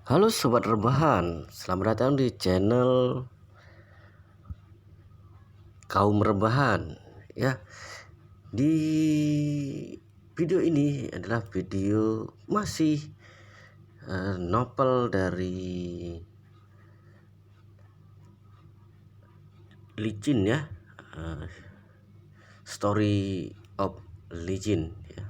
Halo sobat rebahan, selamat datang di channel Kaum Rebahan ya. Di video ini adalah video masih novel dari Licin ya, Story of Licin ya.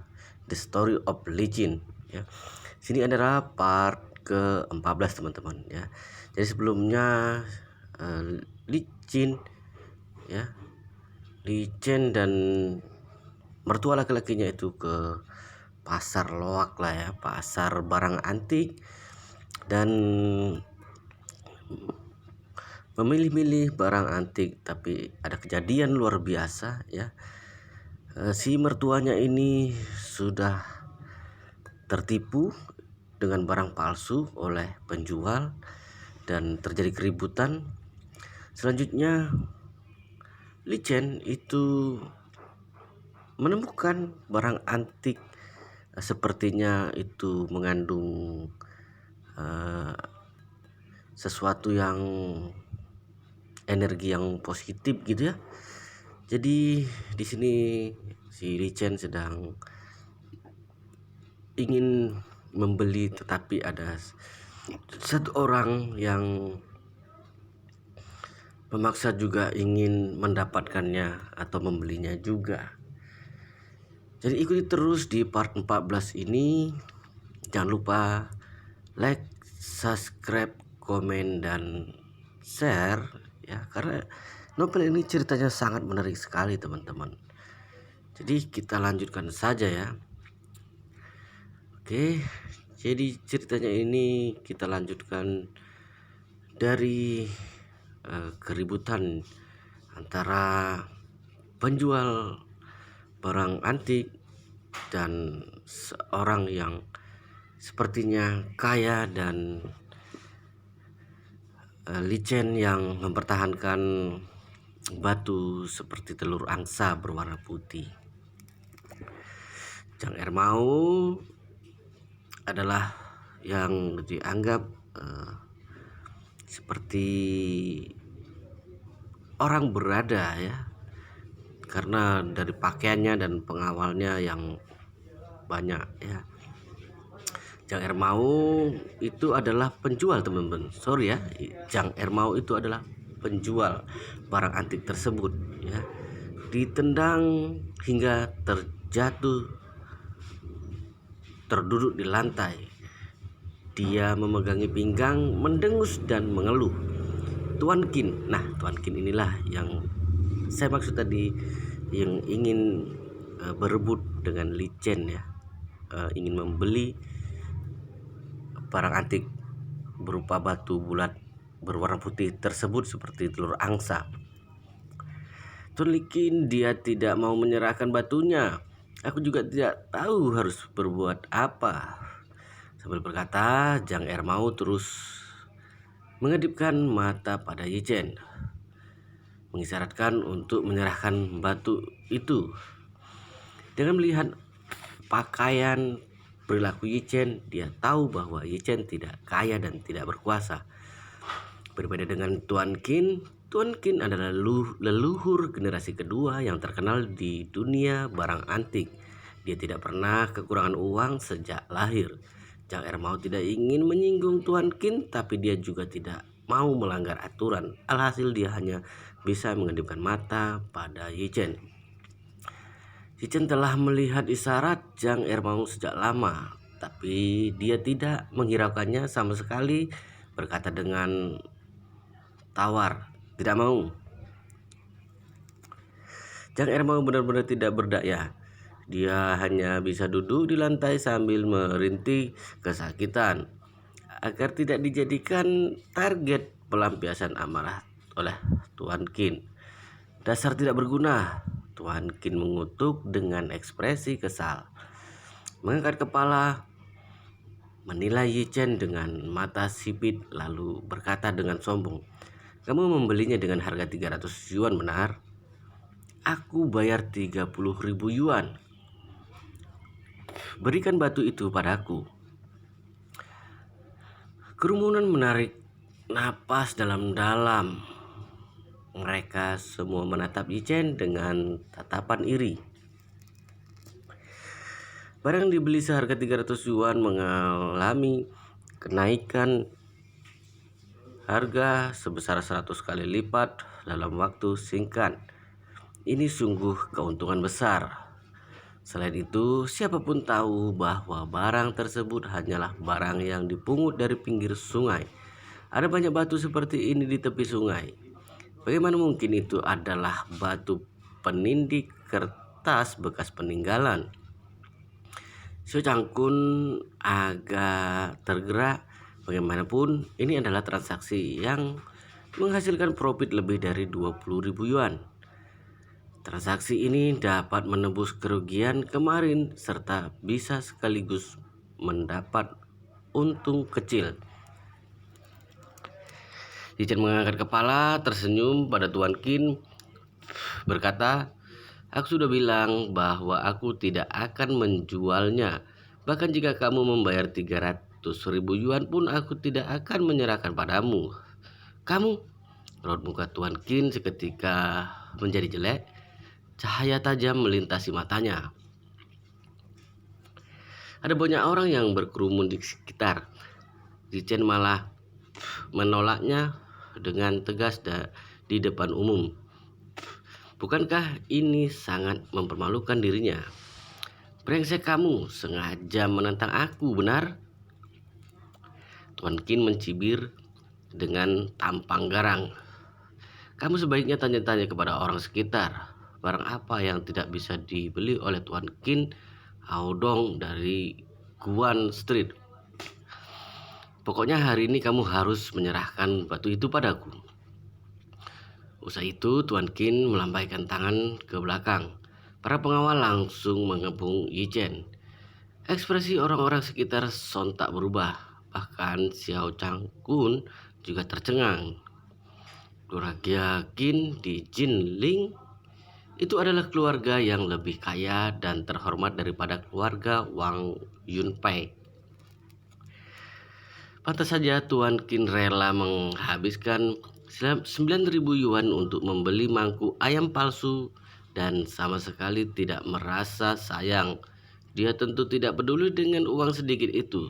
The Story of Licin ya. Sini adalah part ke-14 teman-teman ya. Jadi sebelumnya Licin ya, Licin dan mertua laki-lakinya itu ke pasar loak lah ya, pasar barang antik, dan memilih-milih barang antik. Tapi ada kejadian luar biasa ya. Si mertuanya ini sudah tertipu dengan barang palsu oleh penjual dan terjadi keributan. Selanjutnya Licin itu menemukan barang antik, sepertinya itu mengandung sesuatu yang energi yang positif gitu ya. Jadi di sini si Licin sedang ingin membeli, tetapi ada satu orang yang memaksa juga ingin mendapatkannya atau membelinya juga. Jadi ikuti terus di part 14 ini. Jangan lupa like, subscribe, komen, dan share ya, karena novel ini ceritanya sangat menarik sekali teman-teman. Jadi kita lanjutkan saja ya. Oke, jadi ceritanya ini kita lanjutkan dari keributan antara penjual barang antik dan seorang yang sepertinya kaya dan Licin yang mempertahankan batu seperti telur angsa berwarna putih. Jang Ermau adalah yang dianggap seperti orang berada ya, karena dari pakaiannya dan pengawalnya yang banyak ya. Jang Ermau itu adalah penjual teman-teman. Sorry ya, Jang Ermau itu adalah penjual barang antik tersebut ya. Ditendang hingga terjatuh, terduduk di lantai. Dia memegangi pinggang, mendengus dan mengeluh. Tuan Kin. Nah, Tuan Kin inilah yang saya maksud tadi, yang ingin berebut dengan Licin ya. Ingin membeli barang antik berupa batu bulat berwarna putih tersebut seperti telur angsa. Tuan Licin, dia tidak mau menyerahkan batunya. Aku juga tidak tahu harus berbuat apa. Sambil berkata, Jang Ermau terus mengedipkan mata pada Licin, mengisyaratkan untuk menyerahkan batu itu. Dengan melihat pakaian perilaku Licin, dia tahu bahwa Licin tidak kaya dan tidak berkuasa. Berbeda dengan Tuan Kin adalah leluhur generasi kedua yang terkenal di dunia barang antik. Dia tidak pernah kekurangan uang sejak lahir. Jang Ermau tidak ingin menyinggung Tuan Kin, tapi dia juga tidak mau melanggar aturan. Alhasil dia hanya bisa mengedipkan mata pada Licin. Licin telah melihat isyarat Jang Ermau sejak lama, tapi dia tidak menghiraukannya sama sekali. Berkata dengan tawar, tidak mau. Jang Ermau benar-benar tidak berdaya. Dia hanya bisa duduk di lantai sambil merintih kesakitan agar tidak dijadikan target pelampiasan amarah oleh Tuan Kin. Dasar tidak berguna, Tuan Kin mengutuk dengan ekspresi kesal. Mengangkat kepala, menilai Licin dengan mata sipit, lalu berkata dengan sombong, "Kamu membelinya dengan harga 300 yuan benar? Aku bayar 30.000 yuan. Berikan batu itu padaku." Kerumunan menarik napas dalam-dalam. Mereka semua menatap Yichen dengan tatapan iri. Barang yang dibeli seharga 300 yuan mengalami kenaikan harga sebesar 100 kali lipat dalam waktu singkat. Ini sungguh keuntungan besar. Selain itu, siapapun tahu bahwa barang tersebut hanyalah barang yang dipungut dari pinggir sungai. Ada banyak batu seperti ini di tepi sungai. Bagaimana mungkin itu adalah batu penindik kertas bekas peninggalan? Xiao Changkun agak tergerak. Bagaimanapun, ini adalah transaksi yang menghasilkan profit lebih dari 20.000 yuan. Transaksi ini dapat menebus kerugian kemarin serta bisa sekaligus mendapat untung kecil. Yichen mengangkat kepala, tersenyum pada Tuan Qin, berkata, "Aku sudah bilang bahwa aku tidak akan menjualnya. Bahkan jika kamu membayar 300.000 yuan pun aku tidak akan menyerahkan padamu." "Kamu?" Raut muka Tuan Qin seketika menjadi jelek. Cahaya tajam melintasi matanya. Ada banyak orang yang berkerumun di sekitar. Yichen malah menolaknya dengan tegas di depan umum. Bukankah ini sangat mempermalukan dirinya? "Brengsek, kamu sengaja menantang aku, benar?" Tuan Qin mencibir dengan tampang garang. "Kamu sebaiknya tanya-tanya kepada orang sekitar. Barang apa yang tidak bisa dibeli oleh Tuan Qin Aodong dari Guan Street? Pokoknya hari ini kamu harus menyerahkan batu itu padaku." Usai itu Tuan Qin melambaikan tangan ke belakang. Para pengawal langsung mengepung Yichen. Ekspresi orang-orang sekitar sontak berubah. Bahkan Xiao Changkun juga tercengang. Keluarga Qin di Jinling itu adalah keluarga yang lebih kaya dan terhormat daripada keluarga Wang Yunpei. Pantas saja Tuan Qin rela menghabiskan 9.000 yuan untuk membeli mangkuk ayam palsu dan sama sekali tidak merasa sayang. Dia tentu tidak peduli dengan uang sedikit itu.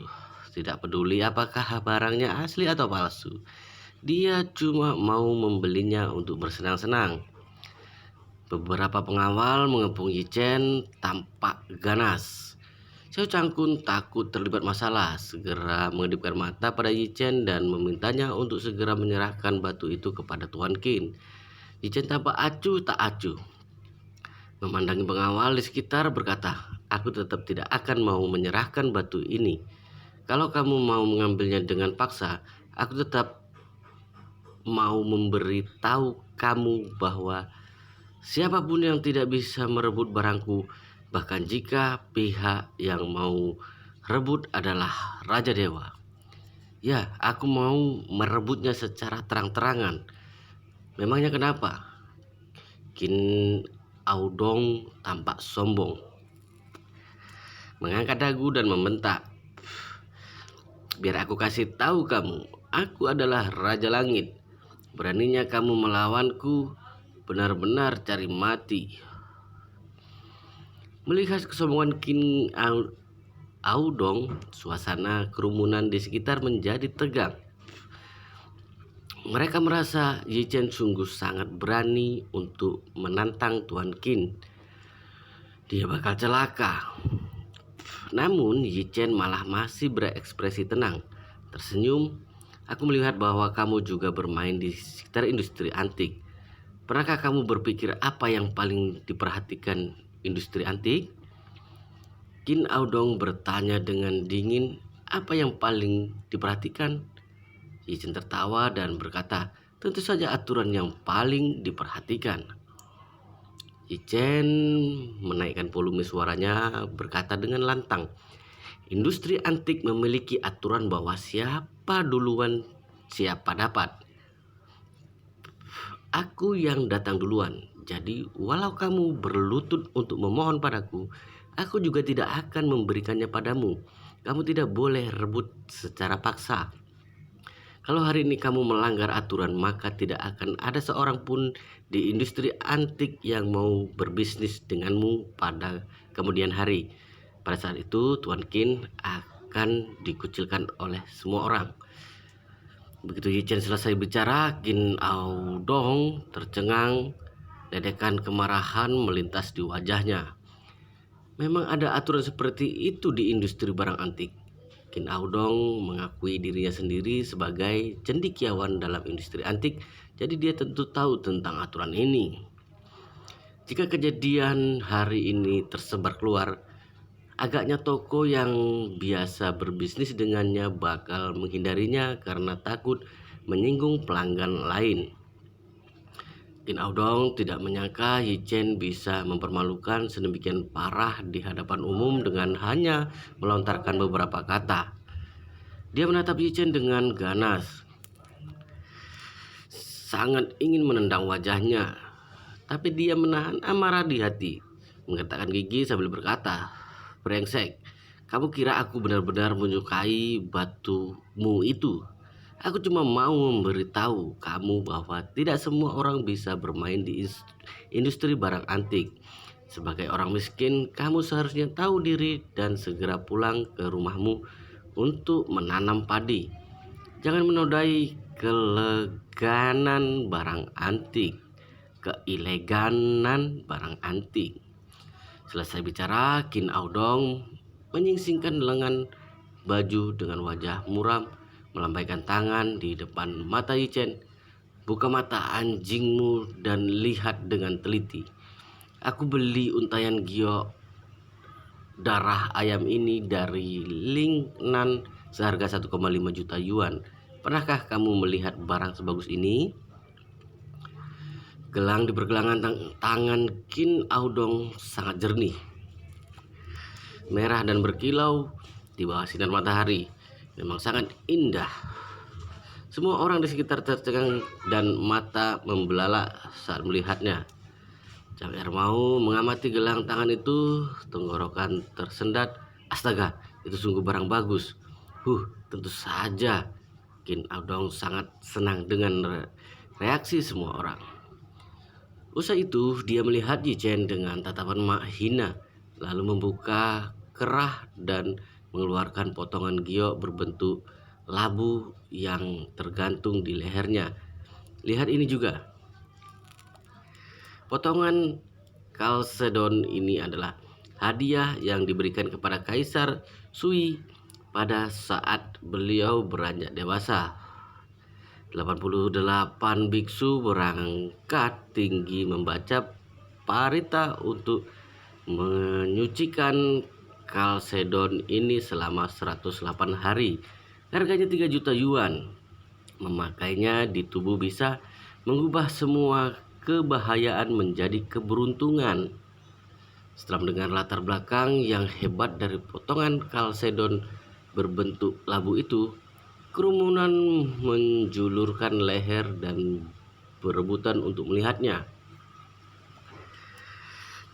Tidak peduli apakah barangnya asli atau palsu. Dia cuma mau membelinya untuk bersenang-senang. Beberapa pengawal mengepung Yichen tampak ganas. Xiao Changkun takut terlibat masalah, segera mengedipkan mata pada Yichen dan memintanya untuk segera menyerahkan batu itu kepada Tuan Qin. Yichen tampak acuh tak acuh. Memandangi pengawal di sekitar berkata, "Aku tetap tidak akan mau menyerahkan batu ini. Kalau kamu mau mengambilnya dengan paksa, aku tetap mau memberitahu kamu bahwa siapapun yang tidak bisa merebut barangku, bahkan jika pihak yang mau rebut adalah Raja Dewa. Ya, aku mau merebutnya secara terang-terangan. Memangnya kenapa?" Qin Aodong tampak sombong, mengangkat dagu dan membentak, "Biar aku kasih tahu kamu, aku adalah Raja Langit. Beraninya kamu melawanku, benar-benar cari mati." Melihat kesombongan Qin Aodong, suasana kerumunan di sekitar menjadi tegang. Mereka merasa Yichen sungguh sangat berani untuk menantang Tuan Qin. Dia bakal celaka. Namun Yichen malah masih berekspresi tenang. Tersenyum, "Aku melihat bahwa kamu juga bermain di sekitar industri antik. Pernahkah kamu berpikir apa yang paling diperhatikan industri antik?" Qin Aodong bertanya dengan dingin, "Apa yang paling diperhatikan?" Yichen tertawa dan berkata, "Tentu saja aturan yang paling diperhatikan." Yichen menaikkan volume suaranya, berkata dengan lantang, "Industri antik memiliki aturan bahwa siapa duluan siapa dapat. Aku yang datang duluan. Jadi walau kamu berlutut untuk memohon padaku, aku juga tidak akan memberikannya padamu. Kamu tidak boleh rebut secara paksa." Kalau hari ini kamu melanggar aturan, maka tidak akan ada seorang pun di industri antik yang mau berbisnis denganmu pada kemudian hari. Pada saat itu, Tuan Qin akan dikucilkan oleh semua orang. Begitu Ye Chen selesai bicara, Qin Aodong tercengang, ledekan kemarahan melintas di wajahnya. Memang ada aturan seperti itu di industri barang antik. Qin Aodong mengakui dirinya sendiri sebagai cendekiawan dalam industri antik, jadi dia tentu tahu tentang aturan ini. Jika kejadian hari ini tersebar keluar, agaknya toko yang biasa berbisnis dengannya bakal menghindarinya karena takut menyinggung pelanggan lain. Qin Aodong tidak menyangka Ye Chen bisa mempermalukan sedemikian parah di hadapan umum dengan hanya melontarkan beberapa kata. Dia menatap Ye Chen dengan ganas, sangat ingin menendang wajahnya, tapi dia menahan amarah di hati, menggertakkan gigi sambil berkata, "Brengsek, kamu kira aku benar-benar menyukai batumu itu? Aku cuma mau memberitahu kamu bahwa tidak semua orang bisa bermain di industri barang antik. Sebagai orang miskin, kamu seharusnya tahu diri dan segera pulang ke rumahmu untuk menanam padi. Jangan menodai keleganan barang antik, keileganan barang antik." Selesai bicara, Qin Aodong menyingsingkan lengan baju dengan wajah muram, melambaikan tangan di depan mata Ye Chen. "Buka mata anjingmu dan lihat dengan teliti. Aku beli untayan giok darah ayam ini dari Ling Nan seharga 1,5 juta yuan. Pernahkah kamu melihat barang sebagus ini?" Gelang di pergelangan tangan Qin Aodong sangat jernih, merah dan berkilau di bawah sinar matahari. Memang sangat indah. Semua orang di sekitar tercengang dan mata membelalak saat melihatnya. Zhang Ermau mengamati gelang tangan itu, tenggorokan tersendat. "Astaga, itu sungguh barang bagus." Tentu saja." Qin Aodong sangat senang dengan reaksi semua orang. Usai itu, dia melihat Ye Chen dengan tatapan menghina, lalu membuka kerah dan mengeluarkan potongan giok berbentuk labu yang tergantung di lehernya. "Lihat ini juga." Potongan kalsedon ini adalah hadiah yang diberikan kepada Kaisar Sui pada saat beliau beranjak dewasa. 88 biksu berangkat tinggi membaca parita untuk menyucikan kalsedon ini selama 108 hari. Harganya 3 juta yuan. Memakainya di tubuh bisa mengubah semua kebahayaan menjadi keberuntungan. Setelah mendengar latar belakang yang hebat dari potongan kalsedon berbentuk labu itu, kerumunan menjulurkan leher dan berebutan untuk melihatnya.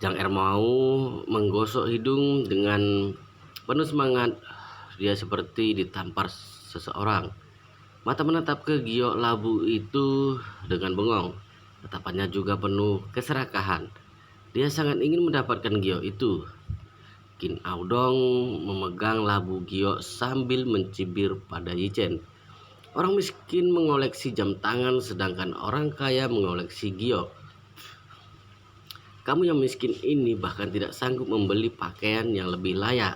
Zhang Ermau menggosok hidung dengan penuh semangat. Dia seperti ditampar seseorang. Mata menatap ke giok labu itu dengan bengong. Tatapannya juga penuh keserakahan. Dia sangat ingin mendapatkan giok itu. Qin Aodong memegang labu giok sambil mencibir pada Ye Chen. Orang miskin mengoleksi jam tangan, sedangkan orang kaya mengoleksi giok. Kamu yang miskin ini bahkan tidak sanggup membeli pakaian yang lebih layak,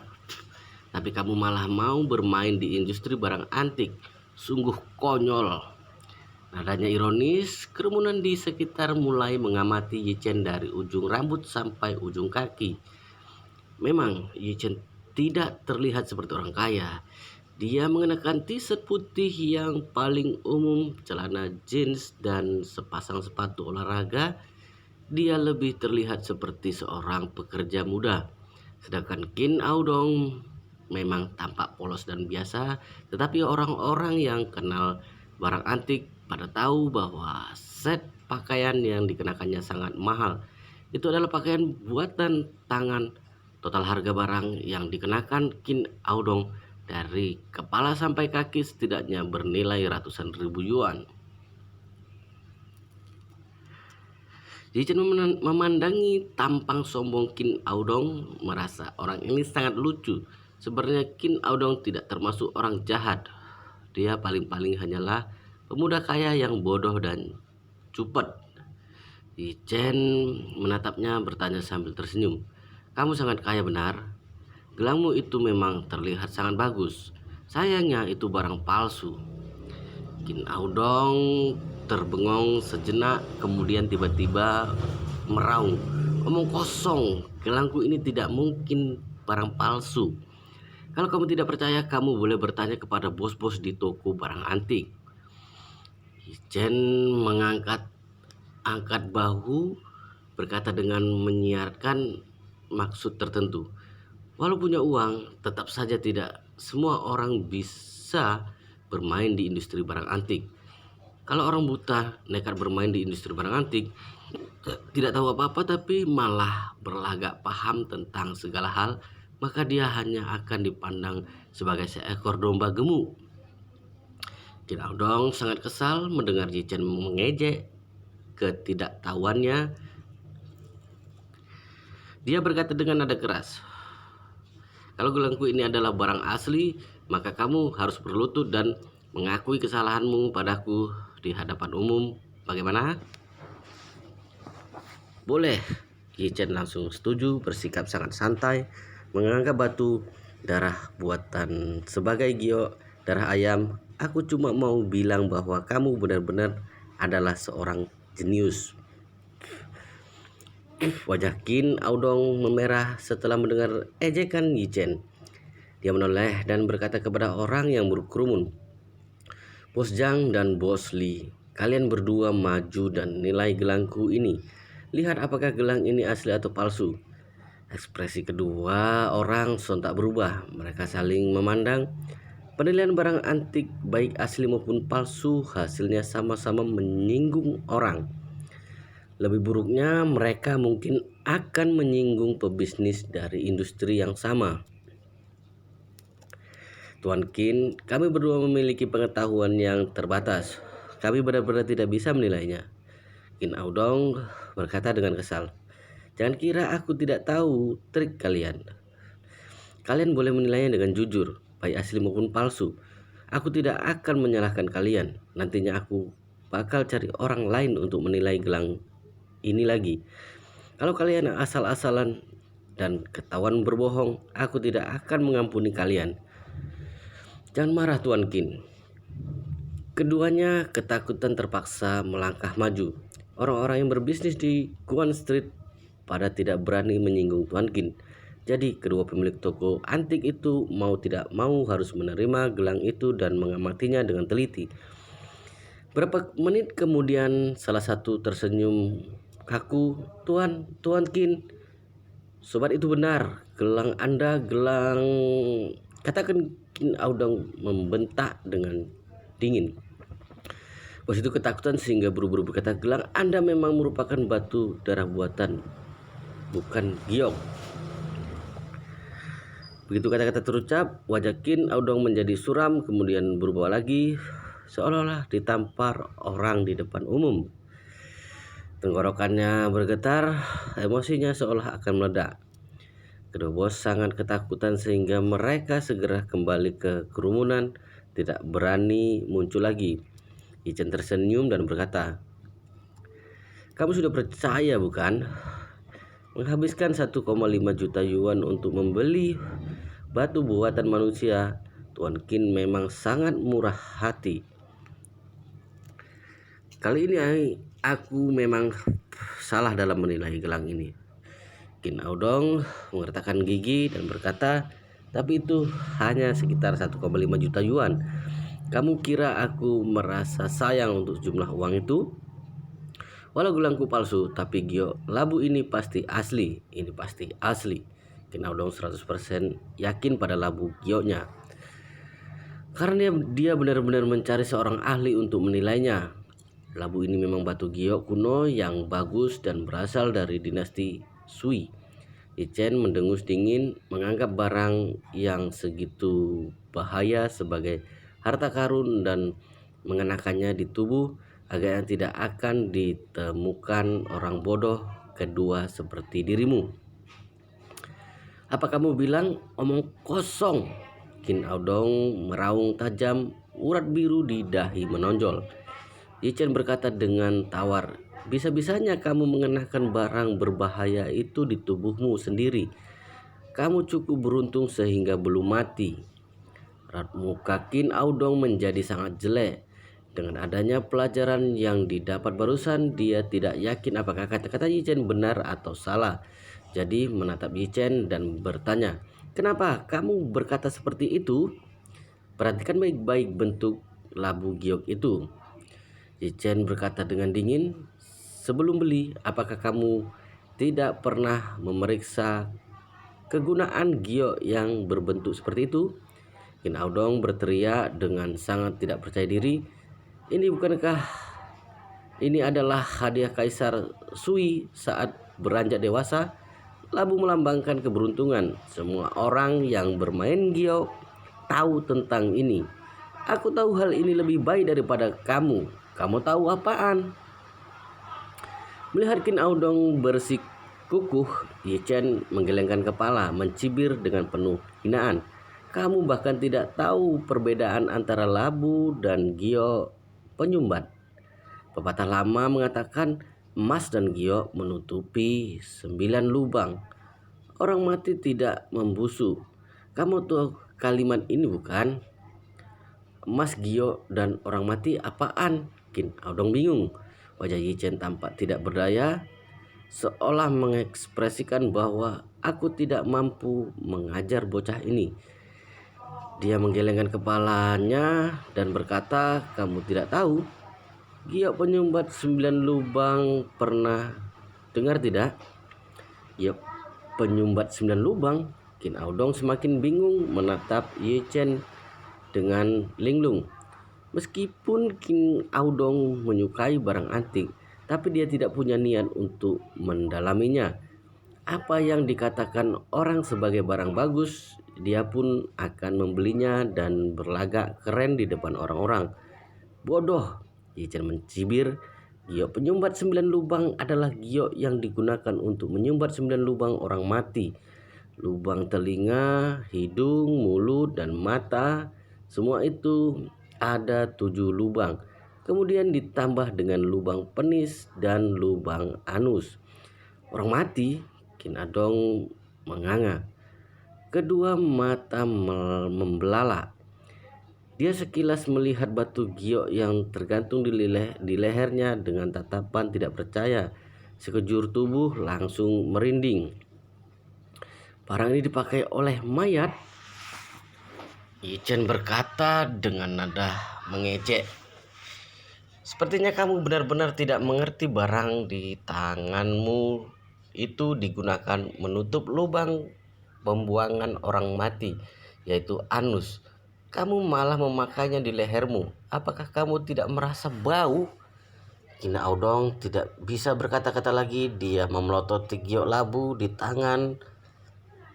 tapi kamu malah mau bermain di industri barang antik. Sungguh konyol. Nadanya ironis, kerumunan di sekitar mulai mengamati Ye Chen dari ujung rambut sampai ujung kaki. Memang Ye Chen tidak terlihat seperti orang kaya. Dia mengenakan t-shirt putih yang paling umum, celana jeans, dan sepasang sepatu olahraga. Dia lebih terlihat seperti seorang pekerja muda. Sedangkan Qin Aodong memang tampak polos dan biasa, tetapi orang-orang yang kenal barang antik pada tahu bahwa set pakaian yang dikenakannya sangat mahal. Itu adalah pakaian buatan tangan. Total harga barang yang dikenakan Qin Aodong Dari kepala sampai kaki setidaknya bernilai ratusan ribu yuan. Yichen memandangi tampang sombong Qin Aodong, merasa orang ini sangat lucu. Sebenarnya Qin Aodong tidak termasuk orang jahat. Dia paling-paling hanyalah pemuda kaya yang bodoh dan cupat. Yichen menatapnya bertanya sambil tersenyum. Kamu sangat kaya benar? Gelangmu itu memang terlihat sangat bagus. Sayangnya itu barang palsu. Qin Aodong terbengong sejenak, kemudian tiba-tiba meraung. Omong kosong, gelangku ini tidak mungkin barang palsu. Kalau kamu tidak percaya, kamu boleh bertanya kepada bos-bos di toko barang antik. Yichen angkat bahu, berkata dengan menyiarkan maksud tertentu. Walau punya uang, tetap saja tidak semua orang bisa bermain di industri barang antik. Kalau orang buta nekat bermain di industri barang antik, tidak tahu apa-apa tapi malah berlagak paham tentang segala hal, maka dia hanya akan dipandang sebagai seekor domba gemuk. Qin Aodong sangat kesal mendengar Yichen mengejek ketidaktahuannya. Dia berkata dengan nada keras, kalau gelangku ini adalah barang asli, maka kamu harus berlutut dan mengakui kesalahanmu padaku di hadapan umum. Bagaimana? Boleh. Yichen langsung setuju, bersikap sangat santai, menganggap batu darah buatan sebagai giok darah ayam. Aku cuma mau bilang bahwa kamu benar-benar adalah seorang jenius. Wajah Qin Aodong memerah setelah mendengar ejekan Yichen. Dia menoleh dan berkata kepada orang yang berkerumun, Bos Zhang dan Bos Li, kalian berdua maju dan nilai gelangku ini. Lihat apakah gelang ini asli atau palsu. Ekspresi kedua orang sontak berubah. Mereka saling memandang. Penilaian barang antik baik asli maupun palsu hasilnya sama-sama menyinggung orang. Lebih buruknya mereka mungkin akan menyinggung pebisnis dari industri yang sama. Tuan Qin, kami berdua memiliki pengetahuan yang terbatas. Kami benar-benar tidak bisa menilainya. Qin Aodong berkata dengan kesal. Jangan kira aku tidak tahu trik kalian. Kalian boleh menilainya dengan jujur, baik asli maupun palsu. Aku tidak akan menyalahkan kalian. Nantinya aku bakal cari orang lain untuk menilai gelang ini lagi. Kalau kalian asal-asalan dan ketahuan berbohong, aku tidak akan mengampuni kalian. Jangan marah Tuan Qin. Keduanya ketakutan terpaksa melangkah maju. Orang-orang yang berbisnis di Guan Street pada tidak berani menyinggung Tuan Qin. Jadi kedua pemilik toko antik itu mau tidak mau harus menerima gelang itu dan mengamatinya dengan teliti. Berapa menit kemudian salah satu tersenyum kaku, Tuan Qin, sobat itu benar, gelang Anda gelang. Katakan Qin Aodong membentak dengan dingin. Bos itu ketakutan sehingga buru-buru berkata, gelang Anda memang merupakan batu darah buatan, bukan giok. Begitu kata-kata terucap, wajah Qin Aodong menjadi suram, kemudian berubah lagi, seolah-olah ditampar orang di depan umum. Tenggorokannya bergetar, emosinya seolah akan meledak. Kedua bos sangat ketakutan sehingga mereka segera kembali ke kerumunan, tidak berani muncul lagi. Yichen tersenyum dan berkata, kamu sudah percaya bukan? Menghabiskan 1,5 juta yuan untuk membeli batu buatan manusia, Tuan Qin memang sangat murah hati. Kali ini aku memang salah dalam menilai gelang ini. Qin Aodong mengertakkan gigi dan berkata, tapi itu hanya sekitar 1,5 juta yuan. Kamu kira aku merasa sayang untuk jumlah uang itu? Walau gelangku palsu, tapi giok labu ini pasti asli. Ini pasti asli. Qin Aodong 100% yakin pada labu gioknya. Karena dia benar-benar mencari seorang ahli untuk menilainya. Labu ini memang batu giok kuno yang bagus dan berasal dari dinasti Sui. Yichen mendengus dingin, menganggap barang yang segitu bahaya sebagai harta karun dan mengenakannya di tubuh agar tidak akan ditemukan orang bodoh kedua seperti dirimu. Apa kamu bilang? Omong kosong. Qin Aodong meraung tajam, urat biru di dahi menonjol. Yichen berkata dengan tawar, bisa-bisanya kamu mengenakan barang berbahaya itu di tubuhmu sendiri. Kamu cukup beruntung sehingga belum mati. Raut muka Qin Aodong menjadi sangat jelek. Dengan adanya pelajaran yang didapat barusan, dia tidak yakin apakah kata-kata Yichen benar atau salah. Jadi menatap Yichen dan bertanya, kenapa kamu berkata seperti itu? Perhatikan baik-baik bentuk labu giok itu. Yichen berkata dengan dingin, sebelum beli, apakah kamu tidak pernah memeriksa kegunaan giok yang berbentuk seperti itu? Qin Aodong berteriak dengan sangat tidak percaya diri, ini adalah hadiah Kaisar Sui saat beranjak dewasa. Labu melambangkan keberuntungan. Semua orang yang bermain giok tahu tentang ini. Aku tahu hal ini lebih baik daripada kamu. Kamu tahu apaan? Melihat Qin Aodong bersikukuh, Yichen menggelengkan kepala, mencibir dengan penuh hinaan. Kamu bahkan tidak tahu perbedaan antara labu dan giok penyumbat. Pepatah lama mengatakan emas dan giok menutupi 9 lubang. Orang mati tidak membusuk. Kamu tahu kalimat ini bukan? Emas, giok, dan orang mati apaan? Qin Aodong bingung. Wajah Yichen tampak tidak berdaya, seolah mengekspresikan bahwa aku tidak mampu mengajar bocah ini. Dia menggelengkan kepalanya dan berkata, kamu tidak tahu? Giok penyumbat 9 lubang pernah dengar tidak? Giok penyumbat 9 lubang? Qin Aodong semakin bingung menatap Yichen dengan linglung. Meskipun Qin Aodong menyukai barang antik, tapi dia tidak punya niat untuk mendalaminya. Apa yang dikatakan orang sebagai barang bagus, dia pun akan membelinya dan berlagak keren di depan orang-orang. Bodoh, Yichen mencibir. Giok penyumbat 9 lubang adalah giok yang digunakan untuk menyumbat 9 lubang orang mati. Lubang telinga, hidung, mulut, dan mata, semua itu ada 7 lubang. Kemudian ditambah dengan lubang penis dan lubang anus. Orang mati, Qin Aodong menganga. Kedua mata membelalak. Dia sekilas melihat batu giok yang tergantung di lehernya dengan tatapan tidak percaya. Sekejur tubuh langsung merinding. Barang ini dipakai oleh mayat? Yichen berkata dengan nada mengejek. Sepertinya kamu benar-benar tidak mengerti barang di tanganmu itu digunakan menutup lubang pembuangan orang mati, yaitu anus. Kamu malah memakainya di lehermu. Apakah kamu tidak merasa bau? Qin Aodong tidak bisa berkata-kata lagi. Dia memelototi giok labu di tangan.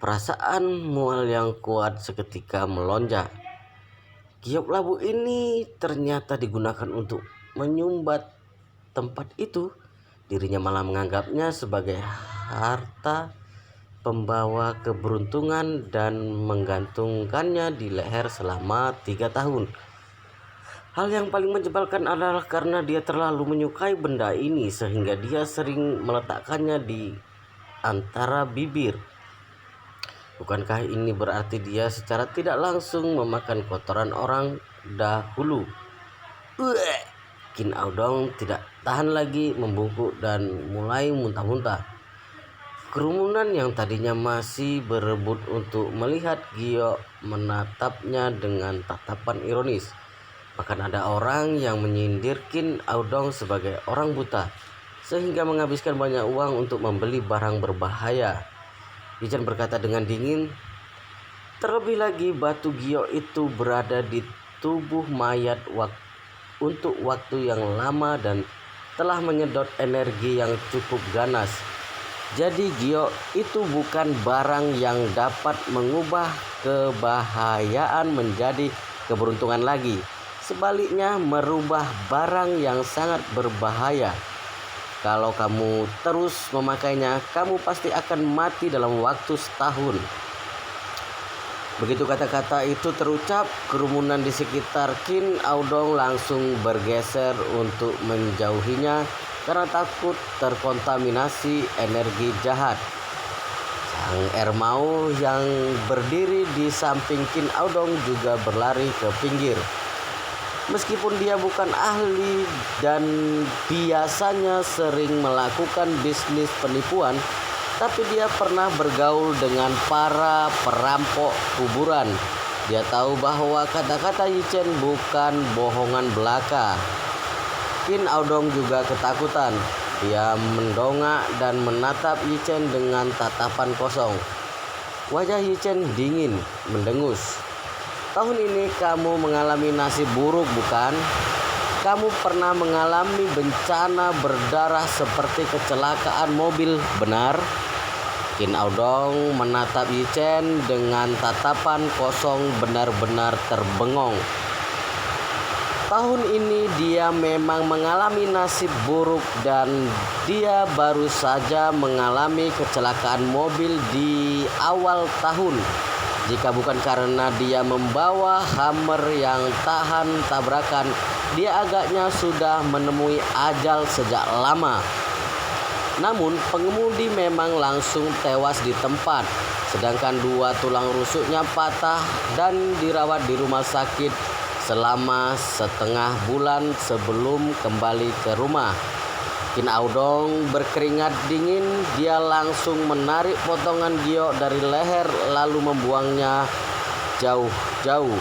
Perasaan mual yang kuat seketika melonjak. Giok labu ini ternyata digunakan untuk menyumbat tempat itu. Dirinya malah menganggapnya sebagai harta pembawa keberuntungan dan menggantungkannya di leher selama 3 tahun. Hal yang paling menjebalkan adalah karena dia terlalu menyukai benda ini sehingga dia sering meletakkannya di antara bibir. Bukankah ini berarti dia secara tidak langsung memakan kotoran orang dahulu? Qin Aodong tidak tahan lagi membungkuk dan mulai muntah-muntah. Kerumunan yang tadinya masih berebut untuk melihat giok menatapnya dengan tatapan ironis. Bahkan ada orang yang menyindir Qin Aodong sebagai orang buta, sehingga menghabiskan banyak uang untuk membeli barang berbahaya. Yichen berkata dengan dingin, terlebih lagi batu giok itu berada di tubuh mayat untuk waktu yang lama dan telah menyedot energi yang cukup ganas. Jadi giok itu bukan barang yang dapat mengubah kebahayaan menjadi keberuntungan lagi. Sebaliknya merubah barang yang sangat berbahaya. Kalau kamu terus memakainya, kamu pasti akan mati dalam waktu setahun. Begitu kata-kata itu terucap, kerumunan di sekitar Qin Audong langsung bergeser untuk menjauhinya karena takut terkontaminasi energi jahat. Sang Ermau yang berdiri di samping Qin Audong juga berlari ke pinggir. Meskipun dia bukan ahli dan biasanya sering melakukan bisnis penipuan, tapi dia pernah bergaul dengan para perampok kuburan. Dia tahu bahwa kata-kata Yi Chen bukan bohongan belaka. Qin Audong juga ketakutan. Dia mendongak dan menatap Yi Chen dengan tatapan kosong. Wajah Yi Chen dingin, mendengus. Tahun ini kamu mengalami nasib buruk, bukan? Kamu pernah mengalami bencana berdarah seperti kecelakaan mobil, benar? Qin Audong menatap Yi Chen dengan tatapan kosong, benar-benar terbengong. Tahun ini dia memang mengalami nasib buruk dan dia baru saja mengalami kecelakaan mobil di awal tahun. Jika bukan karena dia membawa Hummer yang tahan tabrakan, dia agaknya sudah menemui ajal sejak lama. Namun pengemudi memang langsung tewas di tempat, sedangkan 2 tulang rusuknya patah dan dirawat di rumah sakit selama setengah bulan sebelum kembali ke rumah. Qin Audong berkeringat dingin. Dia langsung menarik potongan giok dari leher lalu membuangnya jauh-jauh.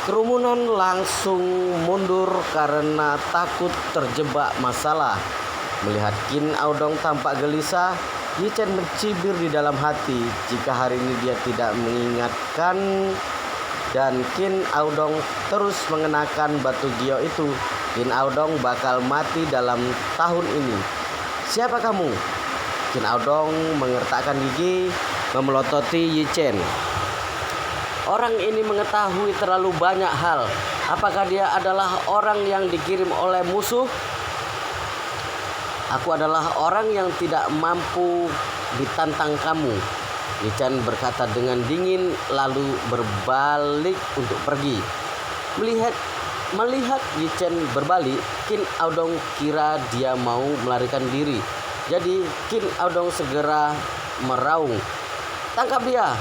Kerumunan langsung mundur karena takut terjebak masalah. Melihat Qin Audong tampak gelisah, Yi Chen mencibir di dalam hati. Jika hari ini dia tidak mengingatkan dan Qin Audong terus mengenakan batu giok itu, Qin Audong bakal mati dalam tahun ini. Siapa kamu? Qin Audong mengertakkan gigi, memelototi Yi Chen. Orang ini mengetahui terlalu banyak hal. Apakah dia adalah orang yang dikirim oleh musuh? Aku adalah orang yang tidak mampu ditantang kamu, Yi Chen berkata dengan dingin lalu berbalik untuk pergi. Melihat Yi Chen berbalik, Qin Audong kira dia mau melarikan diri. Jadi Qin Audong segera meraung, "Tangkap dia!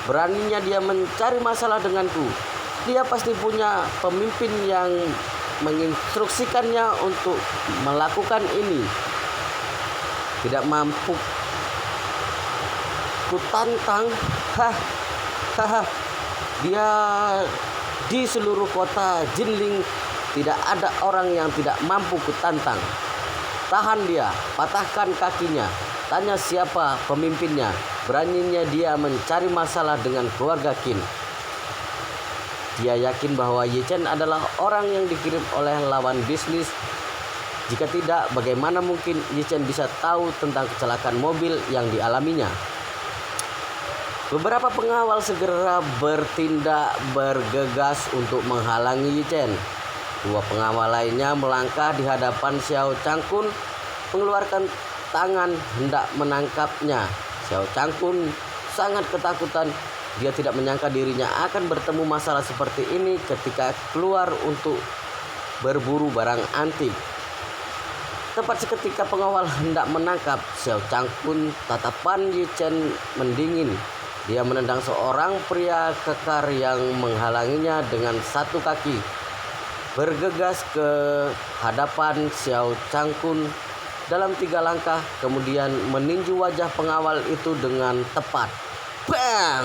Beraninya dia mencari masalah denganku. Dia pasti punya pemimpin yang menginstruksikannya untuk melakukan ini. Tidak mampu kutantang. Dia di seluruh kota Jinling tidak ada orang yang tidak mampu kutantang. Tahan dia, patahkan kakinya. Tanya siapa pemimpinnya. Beraninya dia mencari masalah dengan keluarga Qin." Dia yakin bahwa Yi Chen adalah orang yang dikirim oleh lawan bisnis. Jika tidak, bagaimana mungkin Yi Chen bisa tahu tentang kecelakaan mobil yang dialaminya? Beberapa pengawal segera bertindak bergegas untuk menghalangi Yi Chen. 2 pengawal lainnya melangkah di hadapan Xiao Changkun, mengeluarkan tangan hendak menangkapnya. Xiao Changkun sangat ketakutan. Dia tidak menyangka dirinya akan bertemu masalah seperti ini ketika keluar untuk berburu barang antik. Tepat seketika pengawal hendak menangkap Xiao Changkun, tatapan Yi Chen mendingin. Dia menendang seorang pria kekar yang menghalanginya dengan 1 kaki. Bergegas ke hadapan Xiao Changkun dalam 3 langkah, kemudian meninju wajah pengawal itu dengan tepat. Bang!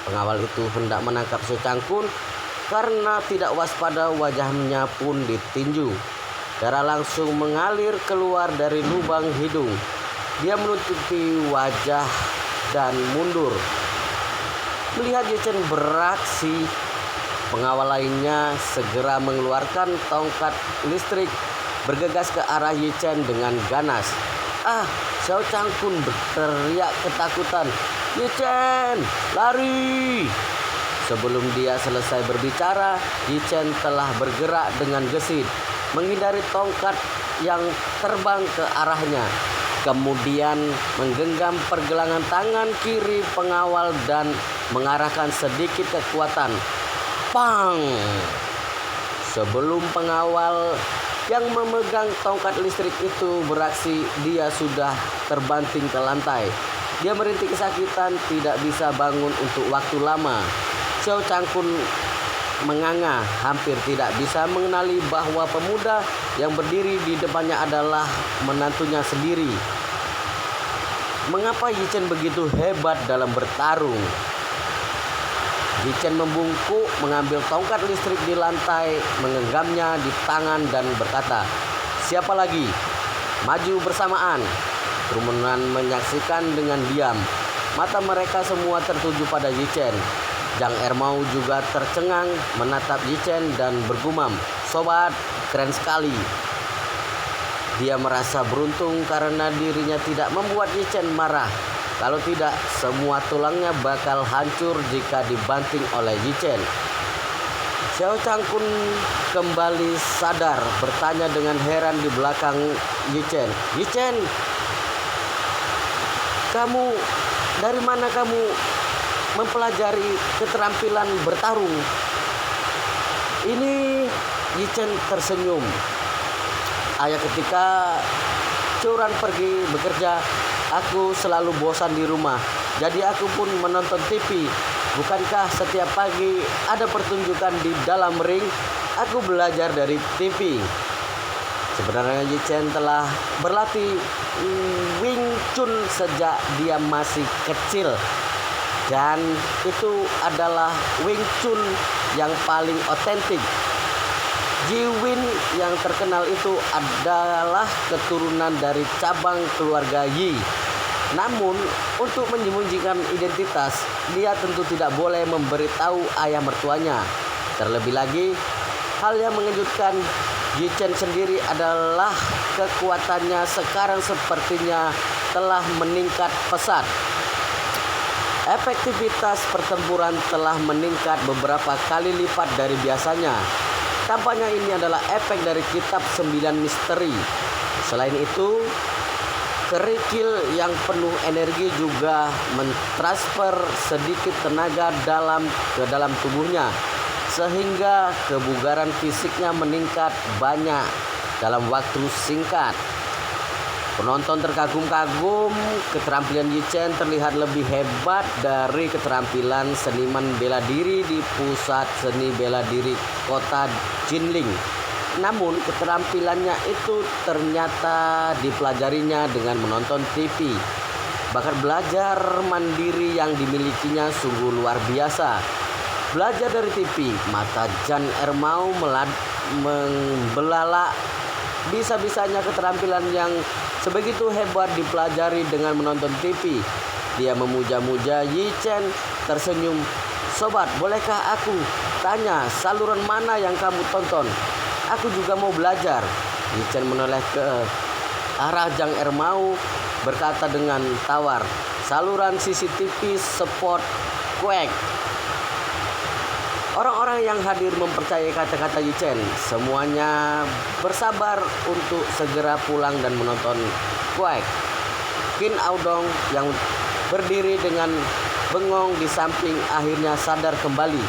Pengawal itu hendak menangkap Xiao Changkun. Karena tidak waspada, wajahnya pun ditinju. Darah langsung mengalir keluar dari lubang hidung. Dia menutupi wajah dan mundur. Melihat Yi Chen beraksi, pengawal lainnya segera mengeluarkan tongkat listrik, bergegas ke arah Yi Chen dengan ganas. Ah, Xiao Changkun berteriak ketakutan. Yi Chen, lari! Sebelum dia selesai berbicara, Yi Chen telah bergerak dengan gesit, menghindari tongkat yang terbang ke arahnya. Kemudian menggenggam pergelangan tangan kiri pengawal dan mengarahkan sedikit kekuatan. Pang! Sebelum pengawal yang memegang tongkat listrik itu beraksi, dia sudah terbanting ke lantai. Dia merintih kesakitan, tidak bisa bangun untuk waktu lama. Xiao Changkun menganga, hampir tidak bisa mengenali bahwa pemuda yang berdiri di depannya adalah menantunya sendiri. Mengapa Yi Chen begitu hebat dalam bertarung? Yi Chen membungkuk, mengambil tongkat listrik di lantai, mengenggamnya di tangan dan berkata, "Siapa lagi? Maju bersamaan." Kerumunan menyaksikan dengan diam. Mata mereka semua tertuju pada Yi Chen. Zhang Ermau juga tercengang menatap Yi Chen dan bergumam, "Sobat, keren sekali." Dia merasa beruntung karena dirinya tidak membuat Yi Chen marah. Kalau tidak, semua tulangnya bakal hancur jika dibanting oleh Yi Chen. Xiao Changkun kembali sadar, bertanya dengan heran di belakang Yi Chen. "Yi Chen, kamu dari mana kamu mempelajari keterampilan bertarung?" Ini Yi Chen tersenyum. "Ayah, ketika Curan pergi bekerja, aku selalu bosan di rumah. Jadi aku pun menonton TV. Bukankah setiap pagi ada pertunjukan di dalam ring? Aku belajar dari TV." Sebenarnya Yi Chen telah berlatih Wing Chun sejak dia masih kecil. Dan itu adalah Wing Chun yang paling otentik. Ji Win yang terkenal itu adalah keturunan dari cabang keluarga Yi. Namun, untuk menyembunyikan identitas, dia tentu tidak boleh memberitahu ayah mertuanya. Terlebih lagi, hal yang mengejutkan, Yi Chen sendiri adalah kekuatannya sekarang sepertinya telah meningkat pesat. Efektivitas pertempuran telah meningkat beberapa kali lipat dari biasanya. Tampaknya ini adalah efek dari kitab 9 misteri. Selain itu, kerikil yang penuh energi juga mentransfer sedikit tenaga ke dalam tubuhnya, sehingga kebugaran fisiknya meningkat banyak dalam waktu singkat. Penonton terkagum-kagum. Keterampilan Yi Chen terlihat lebih hebat dari keterampilan seniman bela diri di pusat seni bela diri kota Jinling. Namun keterampilannya itu ternyata dipelajarinya dengan menonton TV. Bakat belajar mandiri yang dimilikinya sungguh luar biasa. Belajar dari TV, mata Zhang Ermau membelalak. Bisa-bisanya keterampilan yang sebegitu hebat dipelajari dengan menonton TV. Dia memuja-muja Yi Chen, tersenyum. "Sobat, bolehkah aku tanya saluran mana yang kamu tonton? Aku juga mau belajar." Yi Chen menoleh ke arah Zhang Ermau, berkata dengan tawar, "Saluran CCTV Sport Quake." Orang-orang yang hadir mempercayai kata-kata Yi Chen. Semuanya bersabar untuk segera pulang dan menonton Quake. Qin Aodong yang berdiri dengan bengong di samping akhirnya sadar kembali.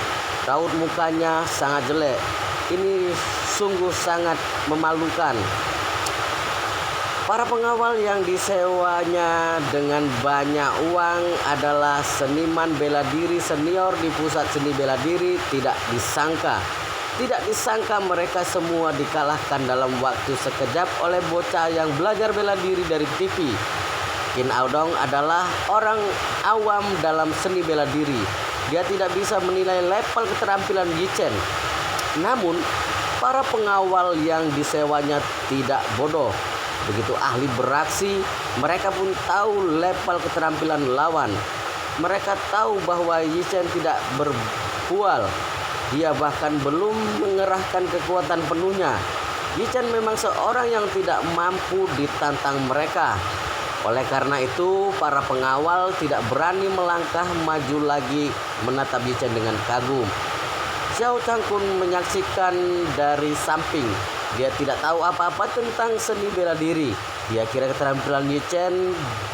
Raut mukanya sangat jelek. Ini sungguh sangat memalukan. Para pengawal yang disewanya dengan banyak uang adalah seniman bela diri senior di pusat seni bela diri. Tidak disangka mereka semua dikalahkan dalam waktu sekejap oleh bocah yang belajar bela diri dari TV. Qin Aodong adalah orang awam dalam seni bela diri. Dia tidak bisa menilai level keterampilan Yi Chen. Namun, para pengawal yang disewanya tidak bodoh. Begitu ahli beraksi, mereka pun tahu level keterampilan lawan. Mereka tahu bahwa Yi Chen tidak berbual. Dia bahkan belum mengerahkan kekuatan penuhnya. Yi Chen memang seorang yang tidak mampu ditantang mereka. Oleh karena itu, para pengawal tidak berani melangkah maju lagi menatap Yi Chen dengan kagum. Xiao Changkun menyaksikan dari samping. Dia tidak tahu apa-apa tentang seni bela diri. Dia kira keterampilan Yi Chen